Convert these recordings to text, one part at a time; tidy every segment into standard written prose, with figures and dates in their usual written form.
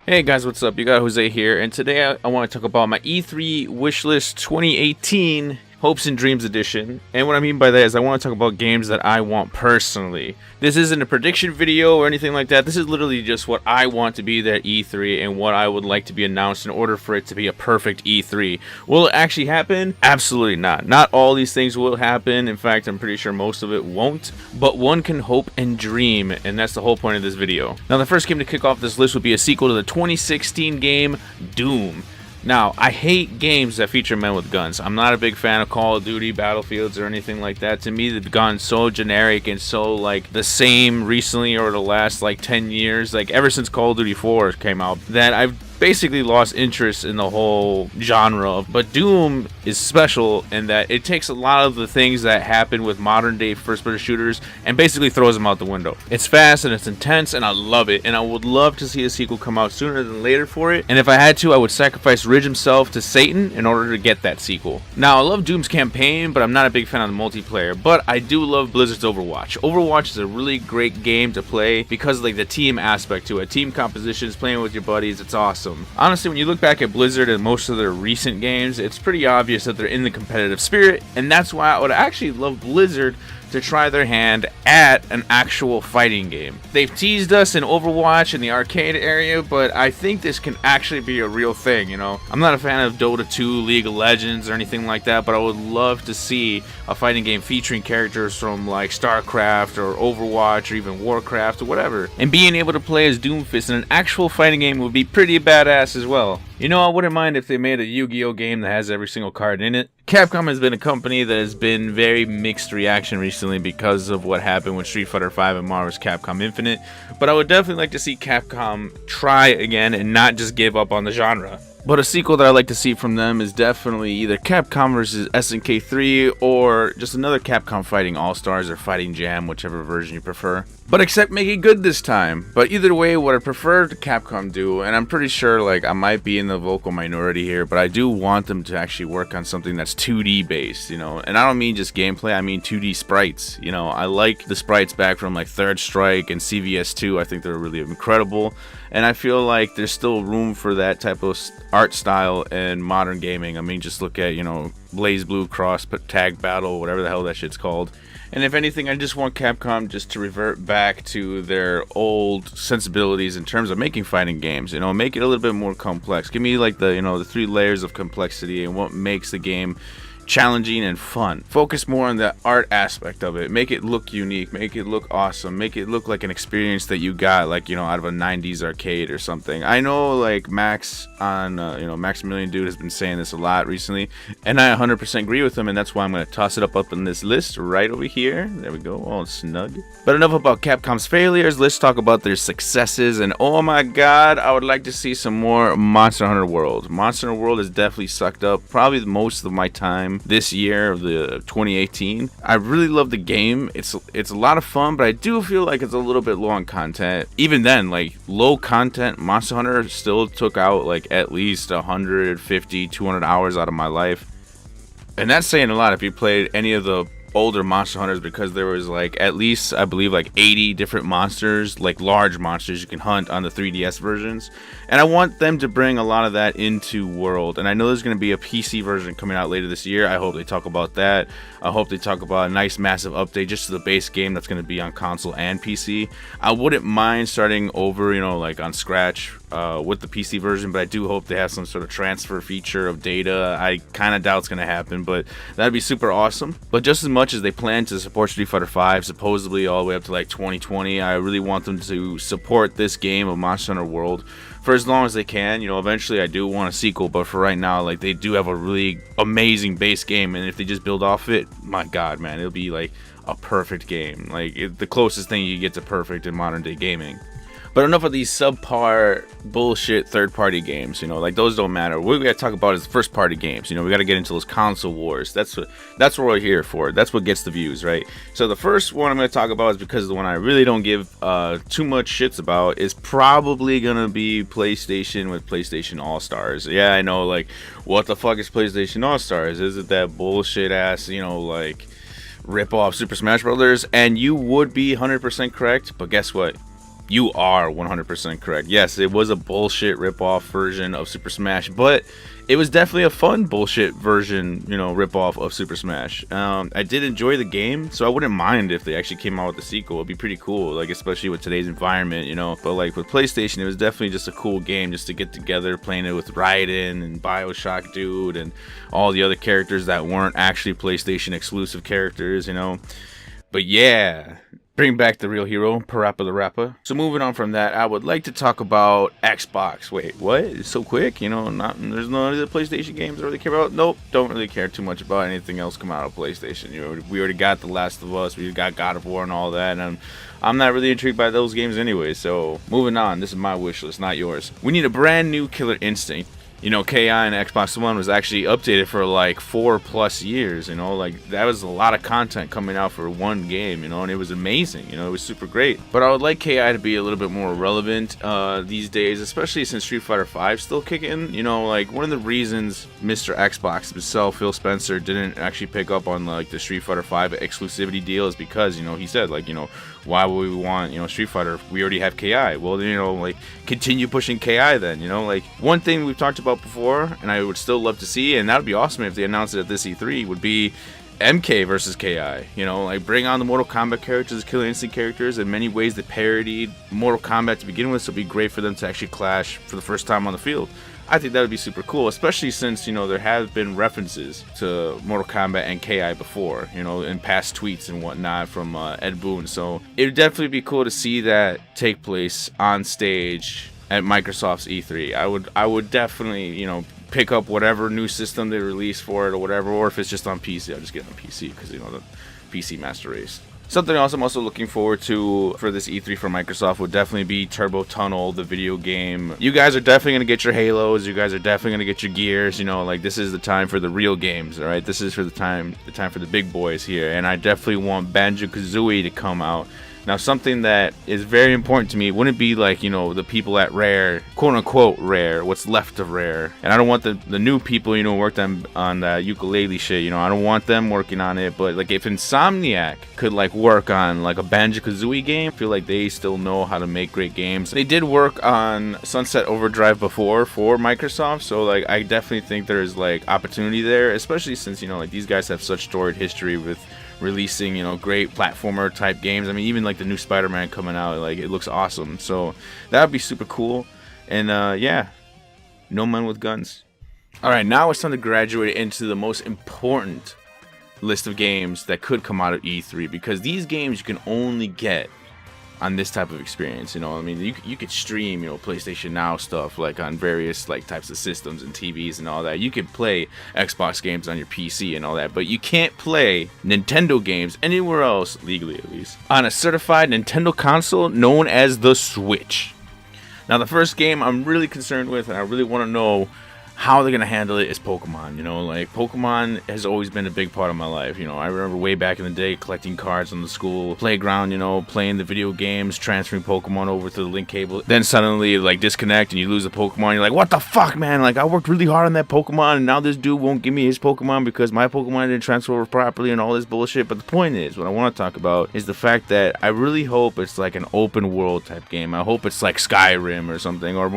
Hey guys, what's up? You got Jose here, and today I want to talk about my E3 Wishlist 2018 Hopes and Dreams edition. And what I mean by that is I want to talk about games that I want personally. This isn't a prediction video or anything like that. This is literally just what I want to be that E3 and what I would like to be announced in order for it to be a perfect E3. Will it actually happen? Absolutely not. Not all these things will happen. In fact, I'm pretty sure most of it won't. But one can hope and dream, and that's the whole point of this video. Now, the first game to kick off this list would be a sequel to the 2016 game Doom. Now, I hate games that feature men with guns. I'm not a big fan of Call of Duty, Battlefields, or anything like that. To me, they've gone so generic and so, like, the same recently or the last, 10 years, ever since Call of Duty 4 came out, that I've basically lost interest in the whole genre. But Doom is special in that it takes a lot of the things that happen with modern day first person shooters and basically throws them out the window. It's fast and it's intense and I love it, and I would love to see a sequel come out sooner than later for it, and if I had to, I would sacrifice Ridge himself to Satan in order to get that sequel. Now, I love Doom's campaign, but I'm not a big fan of the multiplayer, but I do love Blizzard's Overwatch. Overwatch is a really great game to play because of the team aspect to it. Team compositions, playing with your buddies, it's awesome. Honestly, when you look back at Blizzard and most of their recent games, it's pretty obvious that they're in the competitive spirit, and that's why I would actually love Blizzard to try their hand at an actual fighting game. They've teased us in Overwatch in the arcade area, but I think this can actually be a real thing, I'm not a fan of Dota 2, League of Legends, or anything like that, but I would love to see a fighting game featuring characters from StarCraft or Overwatch or even Warcraft or whatever. And being able to play as Doomfist in an actual fighting game would be pretty badass as well. I wouldn't mind if they made a Yu-Gi-Oh game that has every single card in it. Capcom has been a company that has been very mixed reaction recently because of what happened with Street Fighter V and Marvel's Capcom Infinite, but I would definitely like to see Capcom try again and not just give up on the genre. But a sequel that I'd like to see from them is definitely either Capcom vs SNK 3 or just another Capcom Fighting All-Stars or Fighting Jam, whichever version you prefer. But except make it good this time. But either way, what I prefer to Capcom do, and I'm pretty sure I might be in the vocal minority here, but I do want them to actually work on something that's 2D based, and I don't mean just gameplay, I mean 2D sprites. I like the sprites back from Third Strike and CVS 2. I think they're really incredible, and I feel like there's still room for that type of art style in modern gaming. I mean, just look at Blaze Blue Cross Tag Battle, whatever the hell that shit's called. And if anything, I just want Capcom just to revert back to their old sensibilities in terms of making fighting games. Make it a little bit more complex. Give me the 3 layers of complexity and what makes the game challenging and fun. Focus more on the art aspect of it. Make it look unique. Make it look awesome. Make it look like an experience that you got, out of a 90s arcade or something. I know, Max on, Maximilian Dude has been saying this a lot recently, and I 100% agree with him, and that's why I'm going to toss it up in this list right over here. There we go, all snug. But enough about Capcom's failures. Let's talk about their successes, and oh my god, I would like to see some more Monster Hunter World. Monster Hunter World has definitely sucked up probably most of my time this year of the 2018. I really love the game. It's a lot of fun, but I do feel like it's a little bit low on content. Even then, low content Monster Hunter still took out at least 150, 200 hours out of my life. And that's saying a lot if you played any of the older Monster Hunters, because there was at least I believe 80 different monsters, large monsters you can hunt on the 3DS versions, and I want them to bring a lot of that into World. And I know there's going to be a PC version coming out later this year. I hope they talk about that. I hope they talk about a nice massive update just to the base game that's going to be on console and PC. I wouldn't mind starting over on scratch with the PC version, but I do hope they have some sort of transfer feature of data. I kind of doubt it's going to happen, but that'd be super awesome. But just as much as they plan to support Street Fighter V supposedly all the way up to 2020, I really want them to support this game of Monster Hunter World for as long as they can. Eventually I do want a sequel, but for right now, they do have a really amazing base game, and if they just build off it, my god, man, it'll be a perfect game. The closest thing you get to perfect in modern day gaming. But enough of these subpar bullshit third-party games, those don't matter. What we gotta talk about is first-party games. We gotta get into those console wars. That's what we're here for. That's what gets the views, right? So the first one I'm gonna talk about is because the one I really don't give too much shits about is probably gonna be PlayStation with PlayStation All-Stars. Yeah, I know, what the fuck is PlayStation All-Stars? Is it that bullshit ass, rip off Super Smash Brothers? And you would be 100% correct, but guess what? You are 100% correct. Yes, it was a bullshit ripoff version of Super Smash, but it was definitely a fun bullshit version, ripoff of Super Smash. I did enjoy the game, so I wouldn't mind if they actually came out with a sequel. It'd be pretty cool, like especially with today's environment, But like with PlayStation, it was definitely just a cool game just to get together, playing it with Raiden and BioShock Dude and all the other characters that weren't actually PlayStation exclusive characters, But yeah. Bring back the real hero, Parappa the Rapper. So moving on from that, I would like to talk about Xbox. Wait, what? It's so quick? There's no other PlayStation games I really care about? Nope, don't really care too much about anything else coming out of PlayStation. We already got The Last of Us, we got God of War and all that, and I'm not really intrigued by those games anyway. So moving on, this is my wish list, not yours. We need a brand new Killer Instinct. KI and Xbox One was actually updated for like 4+ years, like that was a lot of content coming out for one game, and it was amazing, it was super great. But I would like KI to be a little bit more relevant these days, especially since Street Fighter V still kicking, like one of the reasons Mr. Xbox himself, Phil Spencer, didn't actually pick up on like the Street Fighter V exclusivity deal is because, he said like, why would we want, Street Fighter if we already have KI? Well, like continue pushing KI then, like one thing we've talked about before and I would still love to see, and that would be awesome if they announced it at this E3, would be MK versus KI, like bring on the Mortal Kombat characters, Killer Instinct characters. In many ways they parodied Mortal Kombat to begin with, so it'd be great for them to actually clash for the first time on the field. I think that would be super cool, especially since, there have been references to Mortal Kombat and KI before, in past tweets and whatnot from Ed Boon. So it would definitely be cool to see that take place on stage at Microsoft's E3. I would definitely, pick up whatever new system they release for it or whatever, or if it's just on PC, I'll just get it on PC because, the PC Master Race. Something else I'm also looking forward to for this E3 for Microsoft would definitely be Turbo Tunnel, the video game. You guys are definitely going to get your Halos. You guys are definitely going to get your Gears. Like this is the time for the real games, all right? This is for the time for the big boys here. And I definitely want Banjo-Kazooie to come out. Now, something that is very important to me wouldn't be like, the people at Rare, quote unquote Rare, what's left of Rare. And I don't want the new people, worked on the ukulele shit, I don't want them working on it. But like if Insomniac could like work on like a Banjo-Kazooie game, I feel like they still know how to make great games. They did work on Sunset Overdrive before for Microsoft, so like I definitely think there's like opportunity there, especially since, like these guys have such storied history with releasing, great platformer type games. I mean, even like the new Spider-Man coming out, like it looks awesome. So that would be super cool. And yeah, no men with guns. All right, now it's time to graduate into the most important list of games that could come out of E3, because these games you can only get on this type of experience. I mean, you could stream, PlayStation Now stuff like on various like types of systems and TVs and all that. You could play Xbox games on your PC and all that, but you can't play Nintendo games anywhere else, legally at least, on a certified Nintendo console known as the Switch. Now, the first game I'm really concerned with, and I really want to know how they're going to handle it, is Pokemon. Like Pokemon has always been a big part of my life. I remember way back in the day collecting cards on the school playground, playing the video games, transferring Pokemon over to the link cable. Then suddenly like disconnect and you lose a Pokemon. You're like, what the fuck, man? Like I worked really hard on that Pokemon and now this dude won't give me his Pokemon because my Pokemon didn't transfer over properly and all this bullshit. But the point is, what I want to talk about is the fact that I really hope it's like an open world type game. I hope it's like Skyrim or something, or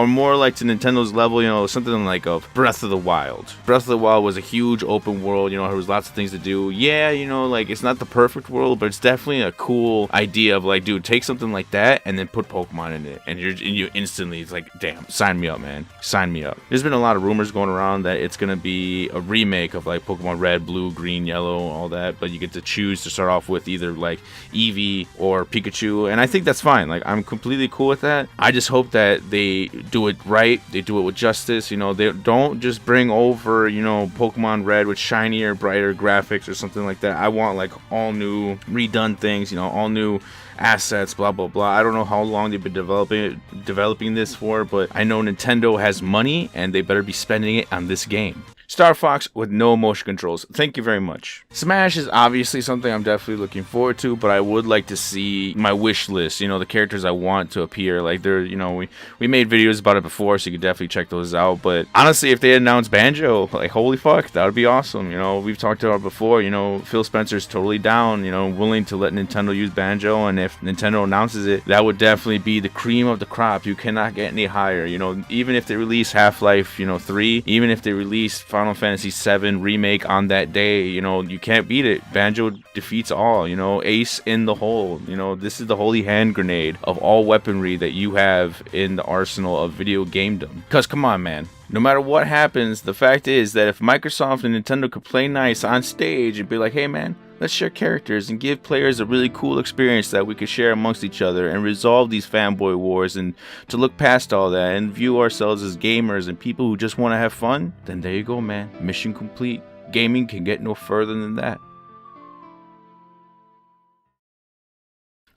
more like to Nintendo's level, something like of Breath of the Wild. Breath of the Wild was a huge open world, there was lots of things to do. Yeah, like it's not the perfect world, but it's definitely a cool idea of like, dude, take something like that and then put Pokemon in it, and you instantly, it's like, damn, sign me up, man, sign me up. There's been a lot of rumors going around that it's gonna be a remake of like Pokemon Red, Blue, Green, Yellow, all that, but you get to choose to start off with either like Eevee or Pikachu, and I think that's fine. Like I'm completely cool with that. I just hope that they do it right, they do it with justice. They don't just bring over, Pokemon Red with shinier, brighter graphics or something like that. I want like all new, redone things, all new assets, blah blah blah. I don't know how long they've been developing this for, but I know Nintendo has money and they better be spending it on this game. Star Fox with no motion controls. Thank you very much. Smash is obviously something I'm definitely looking forward to, but I would like to see my wish list, you know, the characters I want to appear. Like, they're, you know, we made videos about it before, so you could definitely check those out. But honestly, if they announced Banjo, like, holy fuck, that would be awesome. You know, we've talked about it before, you know, Phil Spencer's totally down, you know, willing to let Nintendo use Banjo, and if Nintendo announces it, that would definitely be the cream of the crop. You cannot get any higher. You know, even if they release Half-Life, you know, 3, even if they release Final Fantasy 7 remake on that day, you know, you can't beat it. Banjo defeats all, you know, ace in the hole. You know, this is the holy hand grenade of all weaponry that you have in the arsenal of video gamedom. Because come on, man, no matter what happens, the fact is that if Microsoft and Nintendo could play nice on stage and be like, hey man, let's share characters and give players a really cool experience that we could share amongst each other and resolve these fanboy wars, and to look past all that and view ourselves as gamers and people who just want to have fun, then there you go, man. Mission complete. Gaming can get no further than that.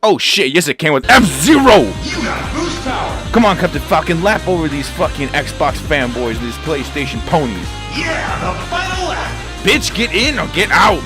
Oh shit, yes it came with F-Zero! You got boost power! Come on, Captain Falcon, lap over these fucking Xbox fanboys and these PlayStation ponies. Yeah, the final lap! Bitch, get in or get out!